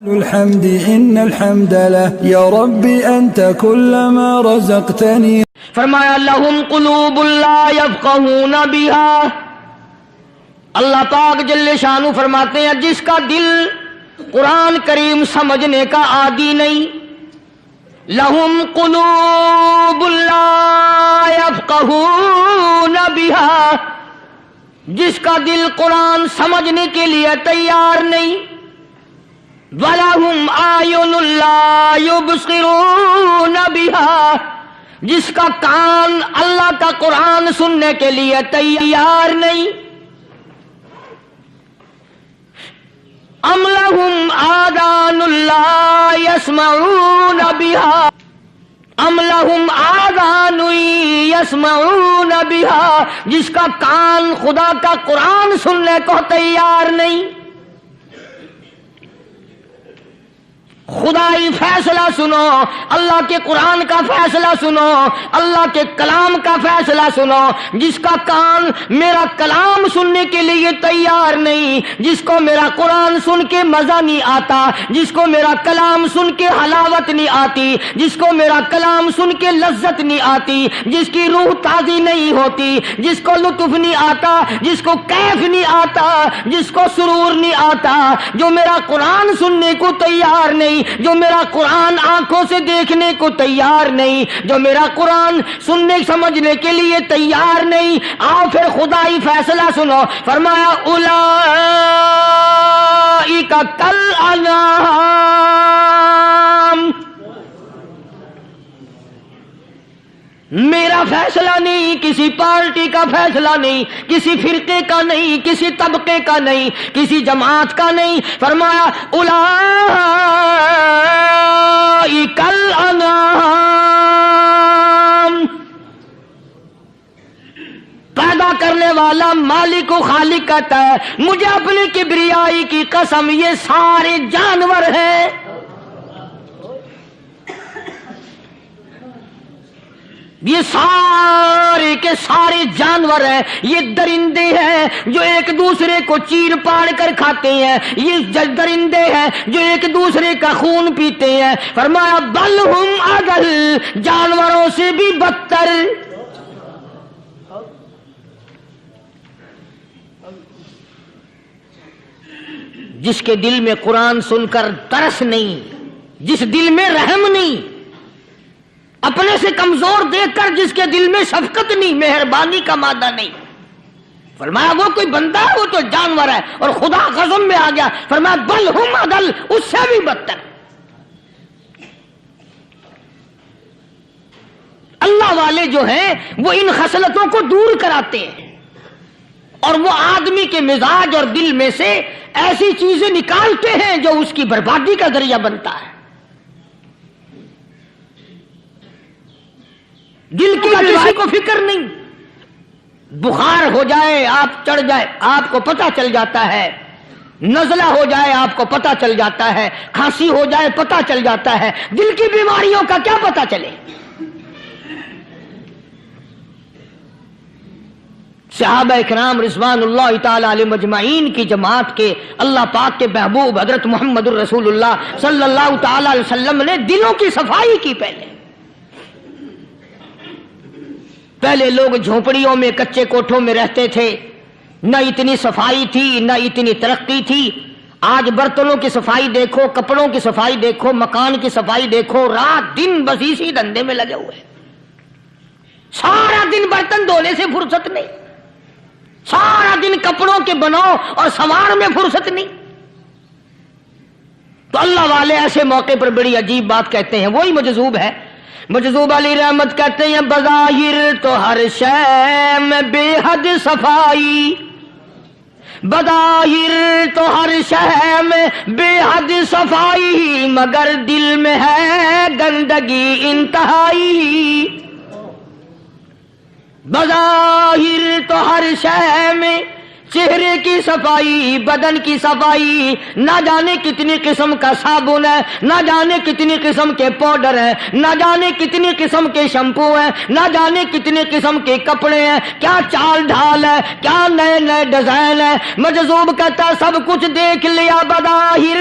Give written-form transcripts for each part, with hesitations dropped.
الحمد إن الحمد له يا ربي أنت كلما رزقتني. فرمایا لہم قلوب لا یفقہون بہا. اللہ پاک جل شانہ فرماتے ہیں جس کا دل قرآن کریم سمجھنے کا عادی نہیں. لہم قلوب لا یفقہون بہا، جس کا دل قرآن سمجھنے کے لیے تیار نہیں. وَلَهُمْ أَعْيُنٌ لَا يُبْصِرُونَ بِهَا، جس کا کان اللہ کا قرآن سننے کے لیے تیار نہیں. أَمْ لَهُمْ آذَانٌ لَا يَسْمَعُونَ بِهَا أَمْ لَهُمْ آذَانٌ يَسْمَعُونَ بِهَا، جس کا کان خدا کا قرآن سننے کو تیار نہیں. خدائی فیصلہ سنو، اللہ کے قرآن کا فیصلہ سنو، اللہ کے کلام کا فیصلہ سنو. جس کا کان میرا کلام سننے کے لیے تیار نہیں، جس کو میرا قرآن سن کے مزہ نہیں آتا، جس کو میرا کلام سن کے حلاوت نہیں آتی، جس کو میرا کلام سن کے لذت نہیں آتی، جس کی روح تازی نہیں ہوتی، جس کو لطف نہیں آتا، جس کو کیف نہیں آتا، جس کو سرور نہیں آتا، جو میرا قرآن سننے کو تیار نہیں، جو میرا قرآن آنکھوں سے دیکھنے کو تیار نہیں، جو میرا قرآن سننے سمجھنے کے لیے تیار نہیں. آؤ پھر خدائی فیصلہ سنو. فرمایا اولئک کالانعام، میرا فیصلہ نہیں، کسی پارٹی کا فیصلہ نہیں، کسی فرقے کا نہیں، کسی طبقے کا نہیں، کسی جماعت کا نہیں. فرمایا اولئک الانعام. پیدا کرنے والا مالک و خالق کہتا ہے مجھے اپنی کبریائی کی قسم یہ سارے جانور ہیں. یہ سارے کے سارے جانور ہیں، یہ درندے ہیں جو ایک دوسرے کو چیر پاڑ کر کھاتے ہیں، یہ درندے ہیں جو ایک دوسرے کا خون پیتے ہیں. فرمایا بل ہم اضل، جانوروں سے بھی بدتر. جس کے دل میں قرآن سن کر ترس نہیں، جس دل میں رحم نہیں، اپنے سے کمزور دیکھ کر جس کے دل میں شفقت نہیں، مہربانی کا مادہ نہیں. فرمایا وہ کوئی بندہ ہے، وہ تو جانور ہے. اور خدا غضب میں آ گیا. فرمایا بل ہم اضل، اس سے بھی بدتر. اللہ والے جو ہیں وہ ان خصلتوں کو دور کراتے ہیں، اور وہ آدمی کے مزاج اور دل میں سے ایسی چیزیں نکالتے ہیں جو اس کی بربادی کا ذریعہ بنتا ہے. دل کی کسی کو فکر نہیں. بخار ہو جائے، آپ چڑھ جائے، آپ کو پتہ چل جاتا ہے. نزلہ ہو جائے، آپ کو پتہ چل جاتا ہے. کھانسی ہو جائے، پتہ چل جاتا ہے. دل کی بیماریوں کا کیا پتہ چلے؟ صحابہ اکرام رضوان اللہ تعالی علیہم اجمعین کی جماعت کے اللہ پاک کے محبوب حضرت محمد الرسول اللہ صلی اللہ تعالی علیہ وسلم نے دلوں کی صفائی کی. پہلے لوگ جھونپڑیوں میں کچے کوٹھوں میں رہتے تھے، نہ اتنی صفائی تھی، نہ اتنی ترقی تھی. آج برتنوں کی صفائی دیکھو، کپڑوں کی صفائی دیکھو، مکان کی صفائی دیکھو، رات دن بس اسی دھندے میں لگے ہوئے. سارا دن برتن دھونے سے فرصت نہیں، سارا دن کپڑوں کے بناؤ اور سنوار میں فرصت نہیں. تو اللہ والے ایسے موقع پر بڑی عجیب بات کہتے ہیں. وہی مجذوب ہے، مجذوب علی رحمت کہتے ہیں بظاہر تو ہر شے میں بے حد صفائی، بظاہر تو ہر شے میں بے حد صفائی، مگر دل میں ہے گندگی انتہائی. بظاہر تو ہر شے میں چہرے کی صفائی، بدن کی صفائی، نہ جانے کتنی قسم کا صابن ہے، نہ جانے کتنی قسم کے پاؤڈر ہیں، نہ جانے کتنی قسم کے شیمپو ہیں، نہ جانے کتنی قسم کے کپڑے ہیں، کیا چال ڈھال ہے، کیا نئے نئے ڈیزائن ہے۔ مجذوب کہتا ہے سب کچھ دیکھ لیا بظاہر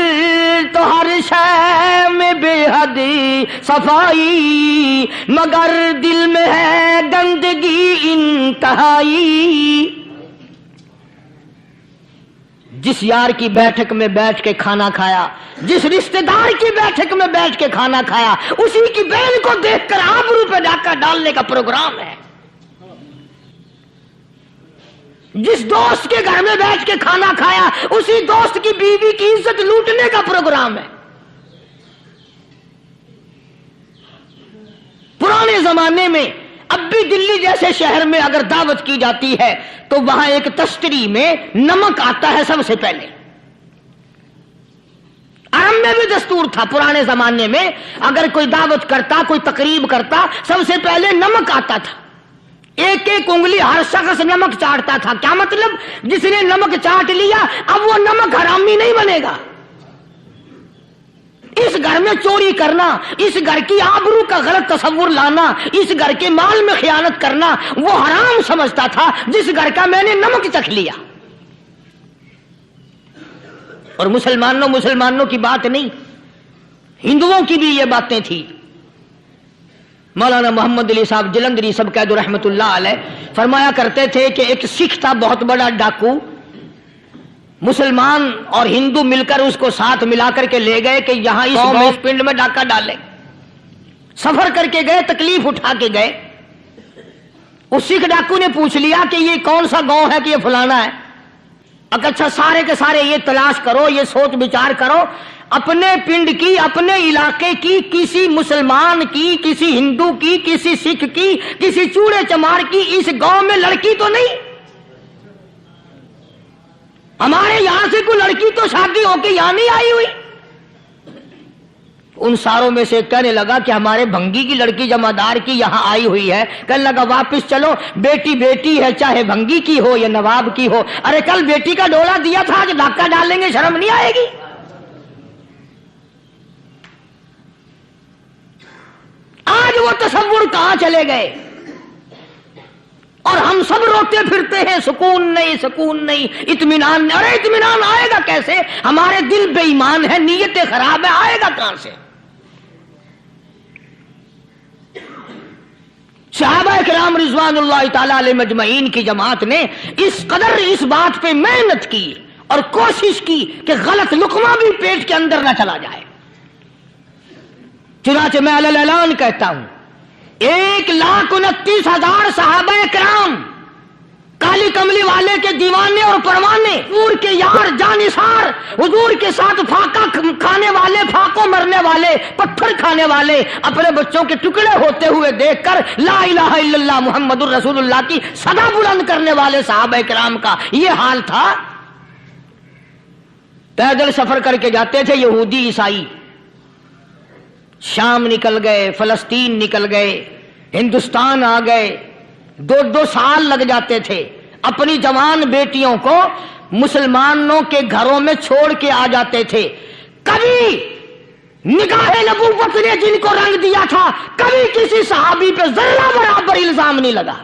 تو ہر شے میں بے حد صفائی، مگر دل میں ہے گندگی انتہائی۔ جس یار کی بیٹھک میں بیٹھ کے کھانا کھایا، جس رشتہ دار کی بیٹھک میں بیٹھ کے کھانا کھایا، اسی کی بہن کو دیکھ کر آبرو پہ ڈاکہ ڈالنے کا پروگرام ہے۔ جس دوست کے گھر میں بیٹھ کے کھانا کھایا، اسی دوست کی بیوی کی عزت لوٹنے کا پروگرام ہے۔ پرانے زمانے میں اب بھی دلی جیسے شہر میں اگر دعوت کی جاتی ہے تو وہاں ایک تشتری میں نمک آتا ہے سب سے پہلے۔ عرب میں بھی دستور تھا پرانے زمانے میں، اگر کوئی دعوت کرتا، کوئی تقریب کرتا، سب سے پہلے نمک آتا تھا۔ ایک ایک انگلی ہر شخص نمک چاٹتا تھا۔ کیا مطلب؟ جس نے نمک چاٹ لیا اب وہ نمک حرامی نہیں بنے گا۔ اس گھر میں چوری کرنا، اس گھر کی آبرو کا غلط تصور لانا، اس گھر کے مال میں خیانت کرنا وہ حرام سمجھتا تھا جس گھر کا میں نے نمک چکھ لیا۔ اور مسلمانوں کی بات نہیں، ہندوؤں کی بھی یہ باتیں تھی۔ مولانا محمد علی صاحب جلندری سب قید رحمت اللہ علیہ فرمایا کرتے تھے کہ ایک سکھ تھا بہت بڑا ڈاکو، مسلمان اور ہندو مل کر اس کو ساتھ ملا کر کے لے گئے کہ یہاں اس پنڈ میں ڈاکہ ڈالے۔ سفر کر کے گئے، تکلیف اٹھا کے گئے۔ اس سکھ ڈاکو نے پوچھ لیا کہ یہ کون سا گاؤں ہے کہ یہ فلانا ہے۔ اچھا سارے کے سارے یہ تلاش کرو، یہ سوچ بچار کرو، اپنے پنڈ کی، اپنے علاقے کی، کسی مسلمان کی، کسی ہندو کی، کسی سکھ کی، کسی چوڑے چمار کی اس گاؤں میں لڑکی تو نہیں؟ ہمارے یہاں سے کوئی لڑکی تو شادی ہو کے یہاں نہیں آئی ہوئی؟ ان ساروں میں سے کہنے لگا کہ ہمارے بھنگی کی لڑکی جمعدار کی یہاں آئی ہوئی ہے۔ کہنے لگا واپس چلو، بیٹی بیٹی ہے، چاہے بھنگی کی ہو یا نواب کی ہو۔ ارے کل بیٹی کا ڈولا دیا تھا کہ ڈاکہ ڈالیں گے، شرم نہیں آئے گی؟ آج وہ تصور کہاں چلے گئے؟ اور ہم سب روتے پھرتے ہیں سکون نہیں، سکون نہیں، اطمینان نہیں۔ ارے اطمینان آئے گا کیسے؟ ہمارے دل بے ایمان ہے، نیتیں خراب ہے، آئے گا کہاں سے؟ صحابہ کرام رضوان اللہ تعالی علیہ مجمعین کی جماعت نے اس قدر اس بات پہ محنت کی اور کوشش کی کہ غلط لقمہ بھی پیٹ کے اندر نہ چلا جائے۔ چنانچہ میں علی الاعلان کہتا ہوں 1,29,000 صحابہ کرام کالی کملی والے کے دیوانے اور پروانے، حضور کے یار جانثار، حضور کے ساتھ پھاقہ کھانے والے، پھاقوں مرنے والے، پتھر کھانے والے، اپنے بچوں کے ٹکڑے ہوتے ہوئے دیکھ کر لا الہ الا اللہ محمد الرسول اللہ کی صدا بلند کرنے والے صحابہ کرام کا یہ حال تھا۔ پیدل سفر کر کے جاتے تھے یہودی عیسائی، شام نکل گئے، فلسطین نکل گئے، ہندوستان آ گئے، 2 سال لگ جاتے تھے اپنی جوان بیٹیوں کو مسلمانوں کے گھروں میں چھوڑ کے آ جاتے تھے۔ کبھی نگاہ نبوت نے جن کو رنگ دیا تھا، کبھی کسی صحابی پہ ذرہ برابر الزام نہیں لگا۔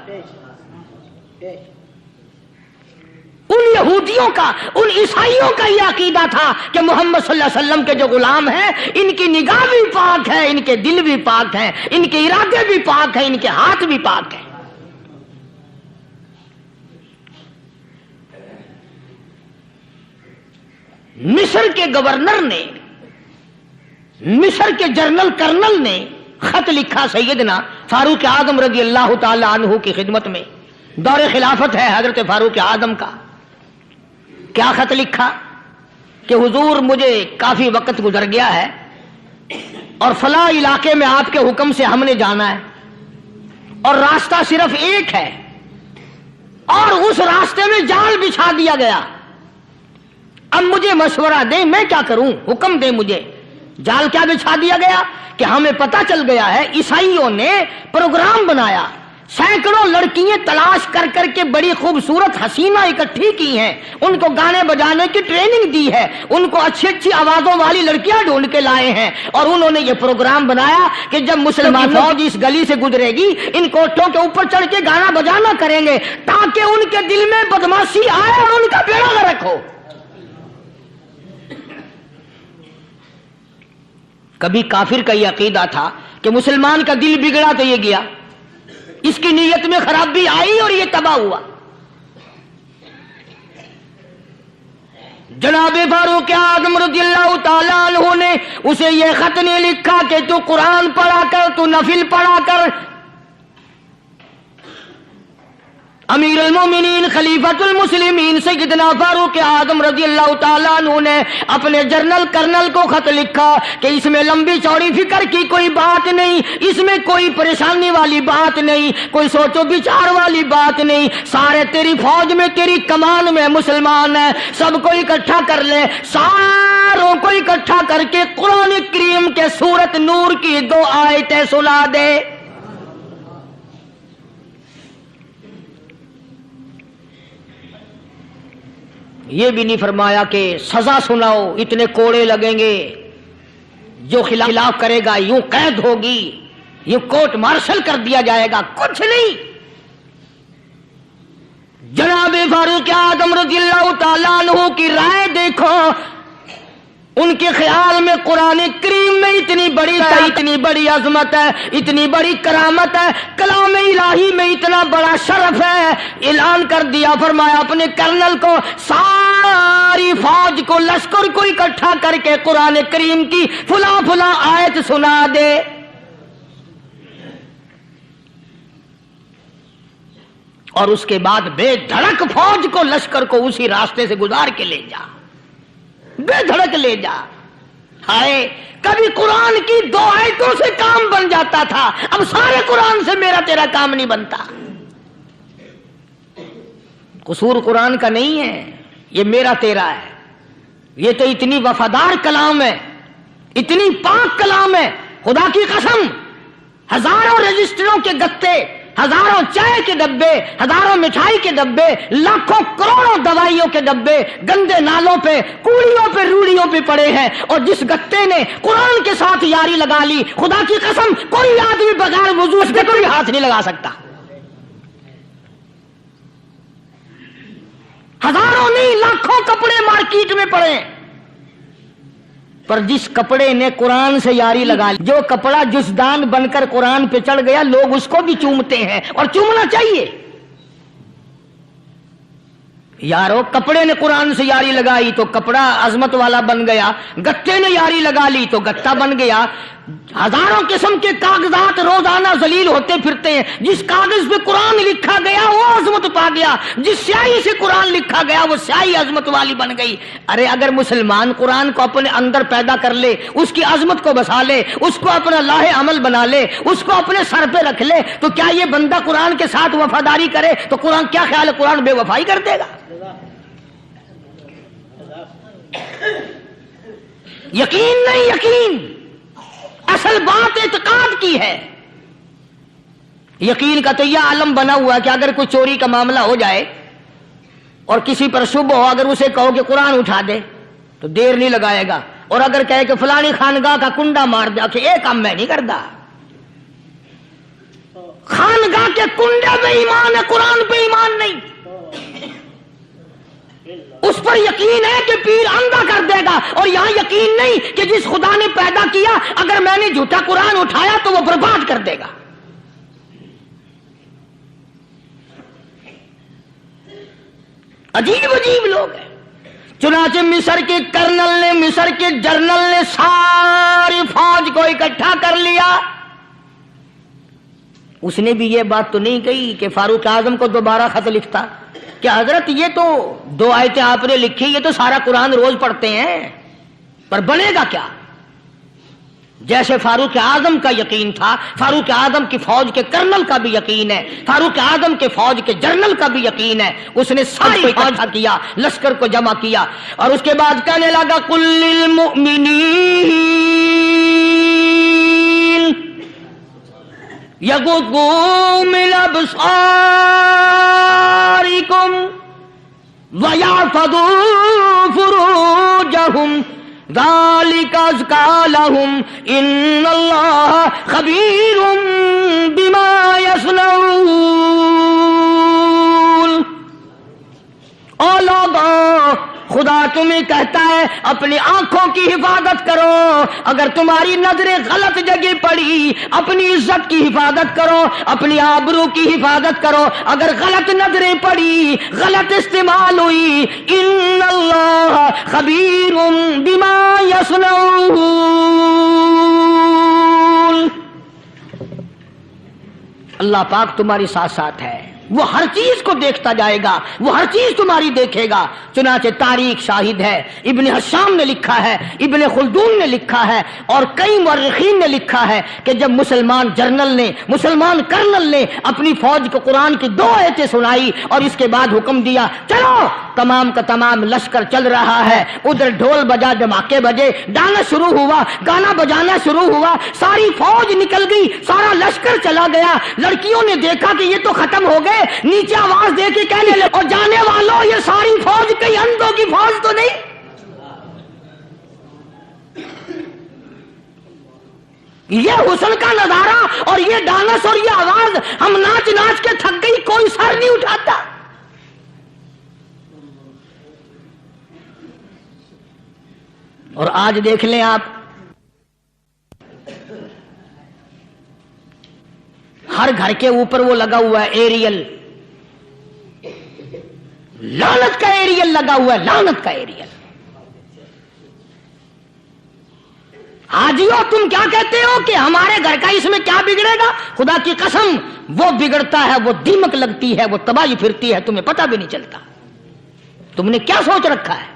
ان یہودیوں کا، ان عیسائیوں کا یہ عقیدہ تھا کہ محمد صلی اللہ علیہ وسلم کے جو غلام ہیں ان کی نگاہ بھی پاک ہے، ان کے دل بھی پاک ہیں، ان کے ارادے بھی پاک ہیں، ان کے ہاتھ بھی پاک ہیں۔ مصر کے گورنر نے، مصر کے جنرل کرنل نے خط لکھا سیدنا فاروق اعظم رضی اللہ تعالی عنہ کی خدمت میں، دور خلافت ہے حضرت فاروق اعظم کا۔ کیا خط لکھا کہ حضور مجھے کافی وقت گزر گیا ہے اور فلاں علاقے میں آپ کے حکم سے ہم نے جانا ہے اور راستہ صرف ایک ہے اور اس راستے میں جال بچھا دیا گیا۔ اب مجھے مشورہ دیں میں کیا کروں، حکم دیں مجھے۔ جال کیا بچھا دیا گیا کہ ہمیں پتہ چل گیا ہے عیسائیوں نے پروگرام بنایا سینکڑوں لڑکیاں تلاش کر کر کے بڑی خوبصورت حسینہ اکٹھی کی ہیں، ان کو گانے بجانے کی ٹریننگ دی ہے، ان کو اچھی اچھی آوازوں والی لڑکیاں ڈھونڈ کے لائے ہیں، اور انہوں نے یہ پروگرام بنایا کہ جب مسلمان فوج اس گلی سے گزرے گی ان کوٹھوں کے اوپر چڑھ کے گانا بجانا کریں گے تاکہ ان کے دل میں بدماشی آئے اور ان کا بیڑا غرق ہو۔ کبھی کافر کا یہ عقیدہ تھا کہ مسلمان کا دل بگڑا تو یہ گیا، اس کی نیت میں خرابی آئی اور یہ تباہ ہوا۔ جناب فاروق اعظم رضی اللہ تعالیٰ عنہ نے اسے یہ خط نہیں لکھا کہ تو قرآن پڑھا کر، تو نفل پڑھا کر۔ امیر المومنین خلیفۃ المسلمین سیدنا فاروق اعظم رضی اللہ تعالیٰ عنہ نے اپنے جنرل کرنل کو خط لکھا کہ اس میں لمبی چوڑی فکر کی کوئی بات نہیں، اس میں کوئی پریشانی والی بات نہیں، کوئی سوچ و بچار والی بات نہیں، سارے تیری فوج میں تیری کمان میں مسلمان ہیں، سب کو اکٹھا کر لے، ساروں کو اکٹھا کر کے قرآن کریم کے سورۃ نور کی 2 آیتیں سنا دے۔ یہ بھی نہیں فرمایا کہ سزا سناؤ، اتنے کوڑے لگیں گے، جو خلاف کرے گا یوں قید ہوگی، یوں کورٹ مارشل کر دیا جائے گا، کچھ نہیں۔ جناب فاروق اعظم رضی اللہ تعالیٰ عنہ کی رائے دیکھو، ان کے خیال میں قرآن کریم میں اتنی بڑی اتنی بڑی عظمت ہے، اتنی بڑی کرامت ہے، کلام الہی میں اتنا بڑا شرف ہے، اعلان کر دیا، فرمایا اپنے کرنل کو ساری فوج کو، لشکر کو اکٹھا کر کے قرآن کریم کی فلاں فلاں آیت سنا دے۔ اور اس کے بعد بے دھڑک فوج کو، لشکر کو اسی راستے سے گزار کے لے جا، بے دھڑک لے جا۔ ہائے کبھی قرآن کی 2 آیتوں سے کام بن جاتا تھا، اب سارے قرآن سے میرا تیرا کام نہیں بنتا۔ قصور قرآن کا نہیں ہے، یہ میرا تیرا ہے، یہ تو اتنی وفادار کلام ہے، اتنی پاک کلام ہے، خدا کی قسم ہزاروں رجسٹروں کے گتے، ہزاروں چائے کے ڈبے، ہزاروں مٹھائی کے ڈبے، لاکھوں کروڑوں دوائیوں کے ڈبے گندے نالوں پہ، کوڑیوں پہ، روڑیوں پہ پڑے ہیں، اور جس گتے نے قرآن کے ساتھ یاری لگا لی، خدا کی قسم کوئی آدمی بغیر وضو اس گتے میں ہاتھ نہیں لگا سکتا۔ ہزاروں نہیں لاکھوں کپڑے مارکیٹ میں پڑے، پر جس کپڑے نے قرآن سے یاری لگا لی، جو کپڑا جزدان بن کر قرآن پہ چڑھ گیا، لوگ اس کو بھی چومتے ہیں، اور چومنا چاہیے۔ یارو کپڑے نے قرآن سے یاری لگائی تو کپڑا عظمت والا بن گیا، گتے نے یاری لگا لی تو گتا بن گیا۔ ہزاروں قسم کے کاغذات روزانہ ذلیل ہوتے پھرتے ہیں، جس کاغذ پہ قرآن لکھا گیا وہ عظمت پا گیا، جس سیاہی سے قرآن لکھا گیا وہ سیاہی عظمت والی بن گئی۔ ارے اگر مسلمان قرآن کو اپنے اندر پیدا کر لے، اس کی عظمت کو بسا لے، اس کو اپنا لاہ عمل بنا لے، اس کو اپنے سر پہ رکھ لے، تو کیا یہ بندہ قرآن کے ساتھ وفاداری کرے تو قرآن کیا خیال ہے قرآن بے وفائی کر دے گا؟ یقین نہیں، یقین اصل بات اعتقاد کی ہے۔ یقین کا تو یہ عالم بنا ہوا ہے کہ اگر کوئی چوری کا معاملہ ہو جائے اور کسی پر شبہ ہو، اگر اسے کہو کہ قرآن اٹھا دے تو دیر نہیں لگائے گا، اور اگر کہے کہ فلانی خانگاہ کا کنڈا مار دے کہ یہ کام میں نہیں کرتا۔ خانگاہ کے کنڈے پہ ایمان ہے، قرآن پہ ایمان نہیں۔ اس پر یقین ہے کہ پیر اندھا کر دے گا، اور یہاں یقین نہیں کہ جس خدا نے پیدا کیا اگر میں نے جھوٹا قرآن اٹھایا تو وہ برباد کر دے گا۔ عجیب عجیب لوگ ہیں۔ چنانچہ مصر کے کرنل نے، مصر کے جنرل نے ساری فوج کو اکٹھا کر لیا۔ اس نے بھی یہ بات تو نہیں کہی کہ فاروق اعظم کو دوبارہ خط لکھتا کہ حضرت یہ تو 2 آیتیں آپ نے لکھی، یہ تو سارا قرآن روز پڑھتے ہیں، پر بنے گا کیا؟ جیسے فاروق اعظم کا یقین تھا، فاروق اعظم کی فوج کے کرنل کا بھی یقین ہے، فاروق اعظم کے فوج کے جنرل کا بھی یقین ہے۔ اس نے ساری کو اکٹھا کیا، لشکر کو جمع کیا، اور اس کے بعد کہنے لگا قل للمؤمنین یغضوا من ابصارکم وَيَحْفَظُوا فُرُوجَهُمْ ذَلِكَ أَزْكَىٰ لَهُمْ إِنَّ اللَّهَ خَبِيرٌ بِمَا يَصْنَعُونَ۔ او لوگوں، خدا تمہیں کہتا ہے اپنی آنکھوں کی حفاظت کرو، اگر تمہاری نظریں غلط جگہ پڑی اپنی عزت کی حفاظت کرو، اپنی آبرو کی حفاظت کرو، اگر غلط نظریں پڑی غلط استعمال ہوئی، ان اللہ خبیر بما یصنعون، اللہ پاک تمہاری ساتھ ساتھ ہے، وہ ہر چیز کو دیکھتا جائے گا، وہ ہر چیز تمہاری دیکھے گا۔ چنانچہ تاریخ شاہد ہے، ابن حشام نے لکھا ہے، ابن خلدون نے لکھا ہے، اور کئی مورخین نے لکھا ہے کہ جب مسلمان جرنل نے، مسلمان کرنل نے اپنی فوج کو قرآن کی 2 آیتیں سنائی اور اس کے بعد حکم دیا چلو، تمام کا تمام لشکر چل رہا ہے، ادھر ڈھول بجا، دھماکے بجے، گانا شروع ہوا، گانا بجانا شروع ہوا، ساری فوج نکل گئی، سارا لشکر چلا گیا۔ لڑکیوں نے دیکھا کہ یہ تو ختم ہو گئے، نیچے آواز دے کے کہنے لگے اور جانے والوں یہ ساری فوج کئی اندھوں کی فوج تو نہیں؟ یہ حسن کا نظارہ اور یہ ڈانس اور یہ آواز، ہم ناچ ناچ کے تھک گئی، کوئی سر نہیں اٹھاتا۔ اور آج دیکھ لیں آپ، ہر گھر کے اوپر وہ لگا ہوا ہے ایریل، لعنت کا ایریل لگا ہوا ہے، لعنت کا ایریل۔ حاجیو تم کیا کہتے ہو کہ ہمارے گھر کا اس میں کیا بگڑے گا؟ خدا کی قسم وہ بگڑتا ہے، وہ دیمک لگتی ہے، وہ تباہی پھرتی ہے، تمہیں پتہ بھی نہیں چلتا۔ تم نے کیا سوچ رکھا ہے؟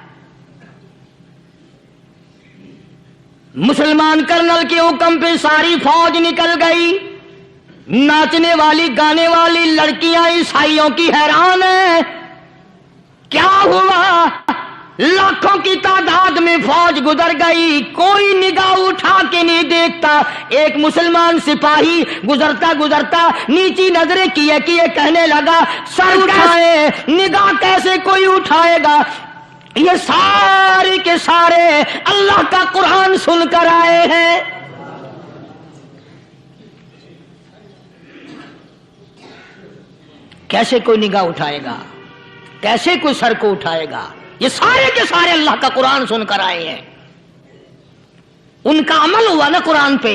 مسلمان کرنل کے حکم پہ ساری فوج نکل گئی، ناچنے والی گانے والی لڑکیاں عیسائیوں کی حیران ہیں، کیا ہوا؟ لاکھوں کی تعداد میں فوج گزر گئی، کوئی نگاہ اٹھا کے نہیں دیکھتا۔ ایک مسلمان سپاہی گزرتا گزرتا نیچی نظریں کیے کیے کہنے لگا سر اٹھائے، نگاہ کیسے کوئی اٹھائے گا؟ یہ سارے کے سارے اللہ کا قرآن سن کر آئے ہیں۔ کیسے کوئی نگاہ اٹھائے گا؟ کیسے کوئی سر کو اٹھائے گا؟ یہ سارے کے سارے اللہ کا قرآن سن کر آئے ہیں۔ ان کا عمل ہوا نا قرآن پہ،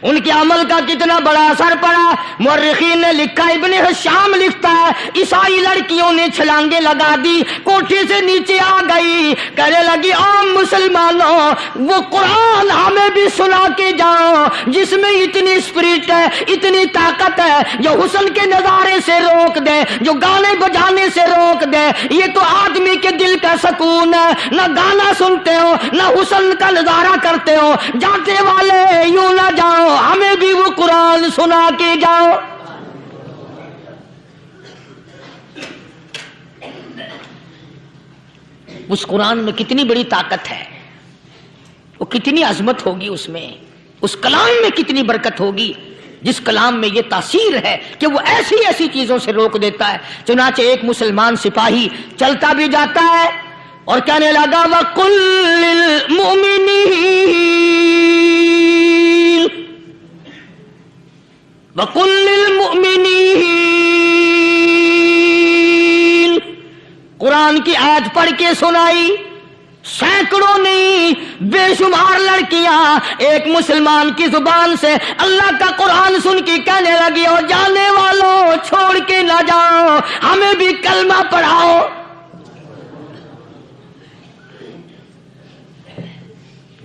ان کے عمل کا کتنا بڑا اثر پڑا۔ مورخین نے لکھا، ابن حشام لکھتا ہے عیسائی لڑکیوں نے چھلانگیں لگا دی، کوٹھی سے نیچے آ گئی، کہنے لگی عام مسلمانوں وہ قرآن ہمیں بھی سنا کے جاؤ جس میں اتنی اسپرٹ ہے، اتنی طاقت ہے، جو حسن کے نظارے سے روک دے، جو گانے بجانے سے روک دے۔ یہ تو آدمی کے دل کا سکون ہے، نہ گانا سنتے ہو نہ حسن کا نظارہ کرتے ہو، جاتے والے یوں نہ جاؤ، ہمیں بھی وہ قرآن سنا کے جاؤ۔ اس قرآن میں کتنی بڑی طاقت ہے، وہ کتنی عظمت ہوگی، اس میں اس کلام میں کتنی برکت ہوگی، جس کلام میں یہ تاثیر ہے کہ وہ ایسی ایسی چیزوں سے روک دیتا ہے۔ چنانچہ ایک مسلمان سپاہی چلتا بھی جاتا ہے اور کہنے لگا وَقُلْ لِلْمُؤْمِنِينَ وَقُلْ لِلْمُؤْمِنِينَ، قرآن کی آیت پڑھ کے سنائی۔ سینکڑوں نہیں بے شمار لڑکیاں ایک مسلمان کی زبان سے اللہ کا قرآن سن کے کہنے لگی اور جانے والوں چھوڑ کے نہ جاؤ، ہمیں بھی کلمہ پڑھاؤ۔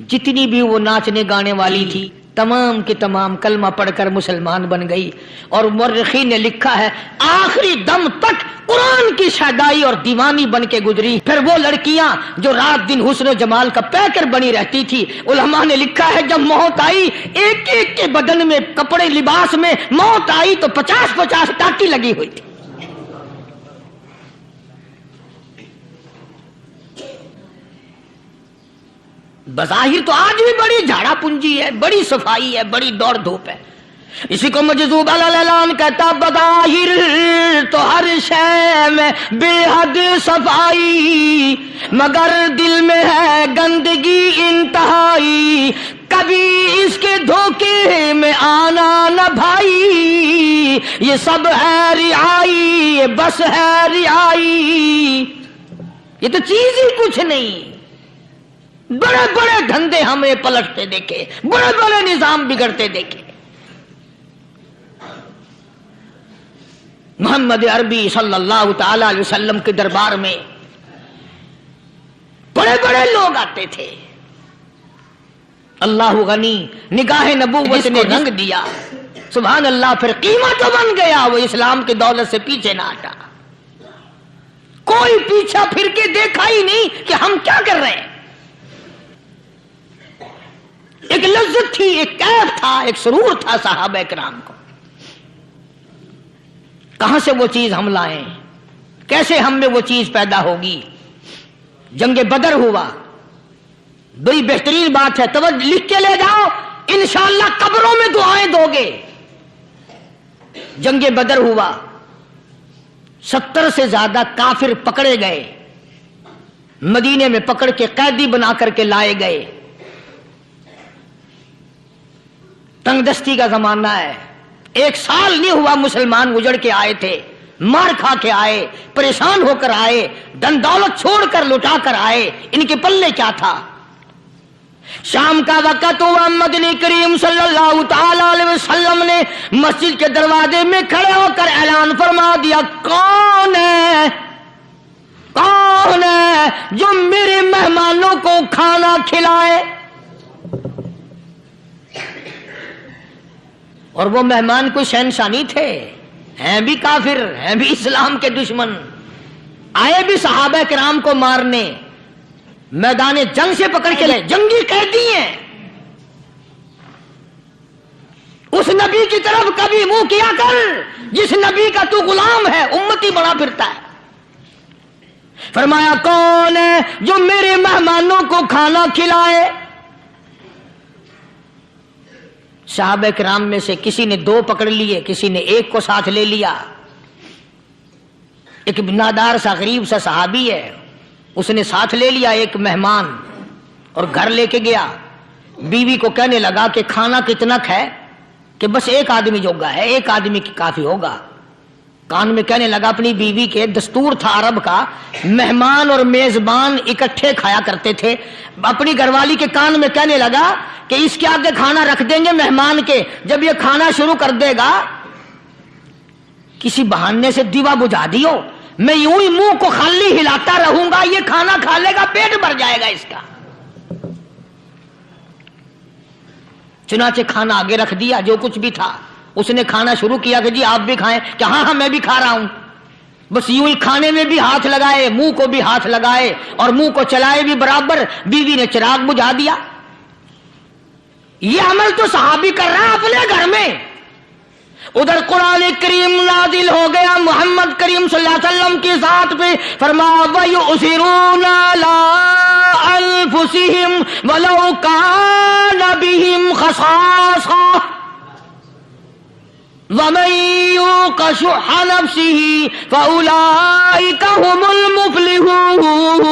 جتنی بھی وہ ناچنے گانے والی تھی تمام کی تمام کلمہ پڑھ کر مسلمان بن گئی۔ اور مورخین نے لکھا ہے آخری دم تک قرآن کی شیدائی اور دیوانی بن کے گزری۔ پھر وہ لڑکیاں جو رات دن حسن و جمال کا پیکر بنی رہتی تھی، علماء نے لکھا ہے جب موت آئی ایک ایک کے بدن میں کپڑے لباس میں موت آئی تو 50-50 ٹاٹی لگی ہوئی تھی۔ بظاہر تو آج بھی بڑی جھاڑا پنجی ہے، بڑی صفائی ہے، بڑی دوڑ دھوپ ہے، اسی کو مجذوب الاعلان کہتا بظاہر تو ہر شے میں بے حد صفائی، مگر دل میں ہے گندگی انتہائی، کبھی اس کے دھوکے میں آنا نہ بھائی، یہ سب ہے رعائی، یہ بس ہے رعائی، یہ تو چیز ہی کچھ نہیں۔ بڑے بڑے دھندے ہمیں پلٹتے دیکھے، بڑے بڑے نظام بگڑتے دیکھے۔ محمد عربی صلی اللہ تعالی علیہ وسلم کے دربار میں بڑے بڑے لوگ آتے تھے، اللہ غنی نگاہ نبوت نے رنگ دیا، سبحان اللہ، پھر قیمت تو بن گیا، وہ اسلام کی دولت سے پیچھے نہ ہٹا، کوئی پیچھا پھر کے دیکھا ہی نہیں کہ ہم کیا کر رہے ہیں۔ ایک لذت تھی، ایک کیف تھا، ایک سرور تھا صحابہ کرام کو۔ کہاں سے وہ چیز ہم لائیں، کیسے ہم میں وہ چیز پیدا ہوگی؟ جنگ بدر ہوا، بڑی بہترین بات ہے، توجہ لکھ کے لے جاؤ، انشاءاللہ قبروں میں دعائیں دو گے۔ جنگ بدر ہوا، 70 سے زیادہ کافر پکڑے گئے، مدینے میں پکڑ کے قیدی بنا کر کے لائے گئے۔ تنگ دستی کا زمانہ ہے، 1 سال نہیں ہوا مسلمان اجڑ کے آئے تھے، مار کھا کے آئے، پریشان ہو کر آئے، دن دولت چھوڑ کر لٹا کر آئے، ان کے پلے کیا تھا؟ شام کا وقت ہوا، مدنی کریم صلی اللہ تعالی علیہ وسلم نے مسجد کے دروازے میں کھڑے ہو کر اعلان فرما دیا، کون ہے، کون ہے جو میرے مہمانوں کو کھانا کھلائے؟ اور وہ مہمان کوئی شہنشاہ نہیں تھے، ہیں بھی کافر، ہیں بھی اسلام کے دشمن، آئے بھی صحابہ کرام کو مارنے، میدان جنگ سے پکڑ کے لے، جنگی قیدی ہیں۔ اس نبی کی طرف کبھی منہ کیا کر جس نبی کا تو غلام ہے، امتی بنا پھرتا ہے۔ فرمایا کون ہے جو میرے مہمانوں کو کھانا کھلائے؟ صحابہ کرام میں سے کسی نے 2 پکڑ لیے، کسی نے 1 کو ساتھ لے لیا۔ ایک بنادار سا غریب سا صحابی ہے، اس نے ساتھ لے لیا ایک مہمان اور گھر لے کے گیا، بیوی کو کہنے لگا کہ کھانا کتنا ہے، کہ بس 1 آدمی جوگا ہے، 1 آدمی کی کافی ہوگا۔ کان میں کہنے لگا اپنی بیوی کے، دستور تھا عرب کا، مہمان اور میزبان اکٹھے کھایا کرتے تھے، اپنی گھر والی کے کان میں کہنے لگا کہ اس کے آگے کھانا رکھ دیں گے مہمان کے، جب یہ کھانا شروع کر دے گا کسی بہانے سے دیوا بجھا دیو، میں یوں ہی منہ کو خالی ہلاتا رہوں گا، یہ کھانا کھا لے گا، پیٹ بھر جائے گا اس کا۔ چنانچہ کھانا آگے رکھ دیا، جو کچھ بھی تھا، اس نے کھانا شروع کیا کہ جی آپ بھی کھائیں، کہ ہاں ہاں میں بھی کھا رہا ہوں۔ بس یوں ہی کھانے میں بھی ہاتھ لگائے، منہ کو بھی ہاتھ لگائے اور منہ کو چلائے بھی برابر، بیوی نے چراغ بجھا دیا۔ یہ عمل تو صحابی کر رہا ہے اپنے گھر میں، ادھر قرآن کریم نازل ہو گیا محمد کریم صلی اللہ علیہ وسلم کی ذات پہ، فرمایا وَيُؤْثِرُونَ عَلَىٰ أَنفُسِهِمْ وَلَوْ كَانَ بِهِمْ خَصَاصَةٌ وَمَن يُوقَ شُحَّ نَفْسِهِ فَأُولَٰئِكَ هُمُ الْمُفْلِحُونَ۔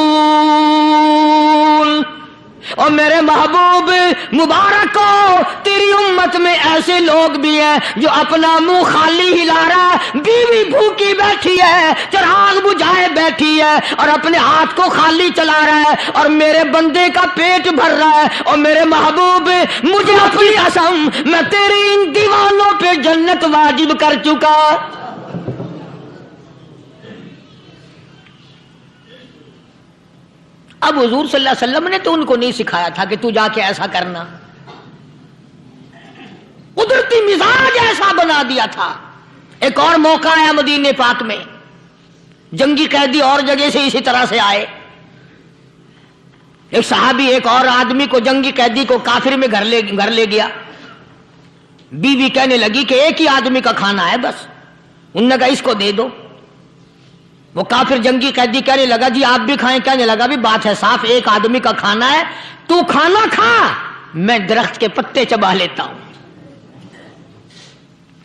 اور میرے محبوب مبارک ہو، تیری امت میں ایسے لوگ بھی ہیں جو اپنا منہ خالی ہلا رہا ہے، بیوی بھوکی بیٹھی ہے، چراغ بجھائے بیٹھی ہے اور اپنے ہاتھ کو خالی چلا رہا ہے، اور میرے بندے کا پیٹ بھر رہا ہے۔ اور میرے محبوب مجھے اپنی قسم، میں تیرے ان دیوانوں پہ جنت واجب کر چکا۔ اب حضور صلی اللہ علیہ وسلم نے تو ان کو نہیں سکھایا تھا کہ تو جا کے ایسا کرنا، قدرتی مزاج ایسا بنا دیا تھا۔ ایک اور موقع آیا مدینے پاک میں، جنگی قیدی اور جگہ سے اسی طرح سے آئے، ایک صحابی ایک اور آدمی کو، جنگی قیدی کو کافر میں گھر لے گیا۔ بیوی کہنے لگی کہ 1 ہی آدمی کا کھانا ہے بس، انہوں نے کہا اس کو دے دو۔ وہ کافر جنگی قیدی کہنے لگا جی آپ بھی کھائیں، کہنے لگا بھی بات ہے صاف، 1 آدمی کا کھانا ہے، تو کھانا کھا، میں درخت کے پتے چبا لیتا ہوں۔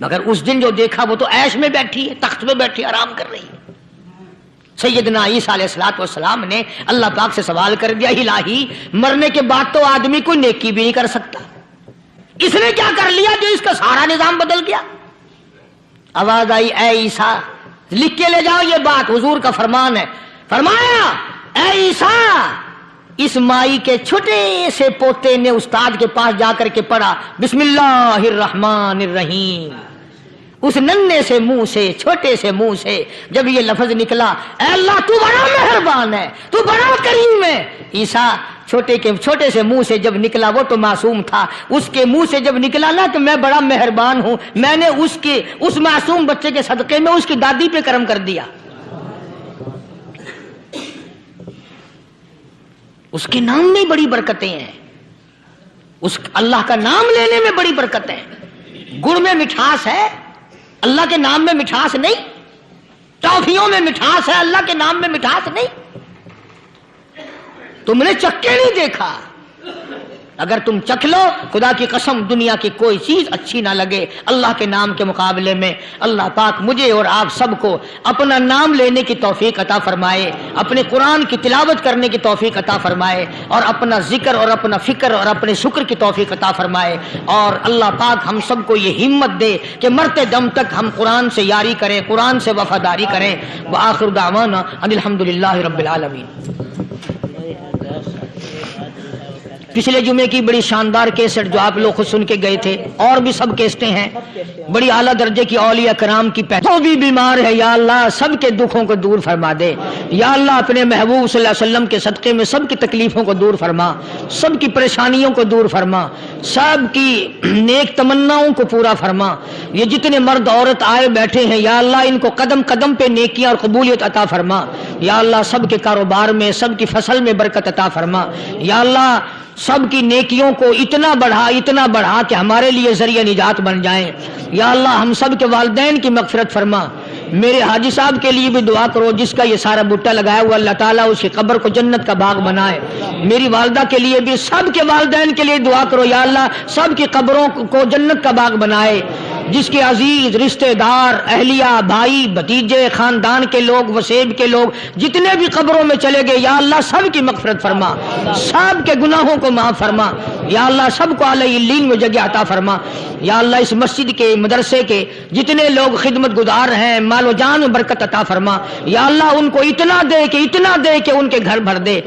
مگر اس دن جو دیکھا وہ تو عیش میں بیٹھی ہے، تخت میں بیٹھی آرام کر رہی ہے۔ سیدنا عیسیٰ علیہ السلام نے اللہ پاک سے سوال کر دیا، الہی مرنے کے بعد تو آدمی کوئی نیکی بھی نہیں کر سکتا، اس نے کیا کر لیا جو اس کا سارا نظام بدل گیا؟ آواز آئی، اے عیسیٰ لکھ کے لے جاؤ یہ بات، حضور کا فرمان ہے۔ فرمایا، اے عیسیٰ اس مائی کے چھوٹے سے پوتے نے استاد کے پاس جا کر کے پڑھا بسم اللہ الرحمن الرحیم، اس ننھے سے منہ سے، چھوٹے سے منہ سے جب یہ لفظ نکلا، اے اللہ تو بڑا مہربان ہے، تو بڑا کریم ہے۔ عیسیٰ چھوٹے سے منہ سے جب نکلا، وہ تو معصوم تھا، اس کے منہ سے جب نکلا نا کہ میں بڑا مہربان ہوں، میں نے اس معصوم بچے کے صدقے میں اس کی دادی پہ کرم کر دیا۔ اس کے نام میں بڑی برکتیں ہیں، اس اللہ کا نام لینے میں بڑی برکتیں ہیں۔ گڑ میں مٹھاس ہے، اللہ کے نام میں مٹھاس نہیں۔ ٹافیوں میں مٹھاس ہے، اللہ کے نام میں مٹھاس نہیں۔ تم نے چکھ کے نہیں دیکھا، اگر تم چکھ لو خدا کی قسم دنیا کی کوئی چیز اچھی نہ لگے اللہ کے نام کے مقابلے میں۔ اللہ پاک مجھے اور آپ سب کو اپنا نام لینے کی توفیق عطا فرمائے، اپنے قرآن کی تلاوت کرنے کی توفیق عطا فرمائے، اور اپنا ذکر اور اپنا فکر اور اپنے شکر کی توفیق عطا فرمائے، اور اللہ پاک ہم سب کو یہ ہمت دے کہ مرتے دم تک ہم قرآن سے یاری کریں، قرآن سے وفاداری کریں۔ وآخر دعوانا ان الحمدللہ رب العالمین۔ پچھلے جمعے کی بڑی شاندار کیسٹ جو آپ لوگ خود سن کے گئے تھے، اور بھی سب کیسٹیں ہیں، بڑی اعلیٰ درجے کی اولیاء کرام کی جو بھی بیمار ہے یا اللہ سب کے دکھوں کو دور فرما دے، یا اللہ اپنے محبوب صلی اللہ علیہ وسلم کے صدقے میں سب کی تکلیفوں کو دور فرما، سب کی پریشانیوں کو دور فرما، سب کی نیک تمناؤں کو پورا فرما۔ یہ جتنے مرد عورت آئے بیٹھے ہیں یا اللہ ان کو قدم قدم پہ نیکیاں اور قبولیت عطا فرما، یا اللہ سب کے کاروبار میں، سب کی فصل میں برکت عطا فرما، یا اللہ سب کی نیکیوں کو اتنا بڑھا کہ ہمارے لیے ذریعہ نجات بن جائیں۔ یا اللہ ہم سب کے والدین کی مغفرت فرما۔ میرے حاجی صاحب کے لیے بھی دعا کرو جس کا یہ سارا بوٹا لگایا ہوا، اللہ تعالیٰ اس کی قبر کو جنت کا باغ بنائے۔ میری والدہ کے لیے بھی، سب کے والدین کے لیے دعا کرو، یا اللہ سب کی قبروں کو جنت کا باغ بنائے۔ جس کے عزیز رشتہ دار، اہلیہ، بھائی، بھتیجے، خاندان کے لوگ، وسیب کے لوگ جتنے بھی قبروں میں چلے گئے یا اللہ سب کی مغفرت فرما، سب کے گناہوں کو معاف فرما، یا اللہ سب کو اعلی علیین میں جگہ عطا فرما۔ یا اللہ اس مسجد کے، مدرسے کے جتنے لوگ خدمت گزار ہیں مال و جان میں برکت عطا فرما، یا اللہ ان کو اتنا دے کہ ان کے گھر بھر دے۔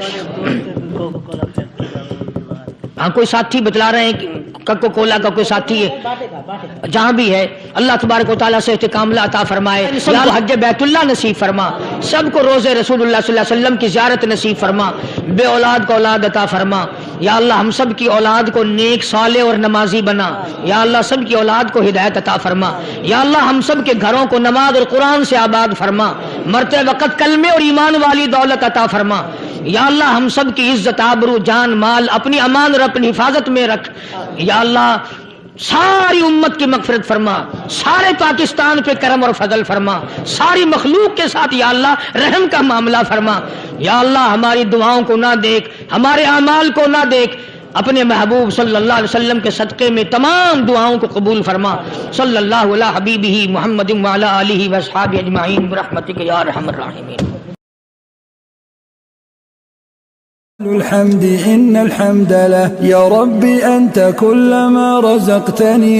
ہاں کوئی ساتھی بتلا رہے ہیں کوکو کولا کا کوئی ساتھی ہے جہاں بھی ہے، اللہ تبارک و تعالیٰ سے کاملہ عطا فرمائے۔ یا اللہ حج بیت اللہ نصیب فرما، سب کو روزے رسول اللہ صلی اللہ علیہ وسلم کی زیارت نصیب فرما، بے اولاد کو اولاد عطا فرما۔ یا اللہ ہم سب کی اولاد کو نیک، صالح اور نمازی بنا، یا اللہ سب کی اولاد کو ہدایت عطا فرما۔ یا اللہ ہم سب کے گھروں کو نماز اور قرآن سے آباد فرما، مرتے وقت کلمے اور ایمان والی دولت عطا فرما۔ یا اللہ ہم سب کی عزت، آبرو، جان، مال اپنی امان اور اپنی حفاظت میں رکھ۔ یا اللہ ساری امت کی مغفرت فرما، سارے پاکستان پہ کرم اور فضل فرما، ساری مخلوق کے ساتھ یا اللہ رحم کا معاملہ فرما۔ یا اللہ ہماری دعاؤں کو نہ دیکھ، ہمارے اعمال کو نہ دیکھ، اپنے محبوب صلی اللہ علیہ وسلم کے صدقے میں تمام دعاؤں کو قبول فرما۔ صلی اللہ علی حبیبہ محمد وعلی آلہ واصحابہ اجمعین برحمتک یا ارحم الراحمین۔ الحمد إن الحمد له يا رب أنت كلما رزقتني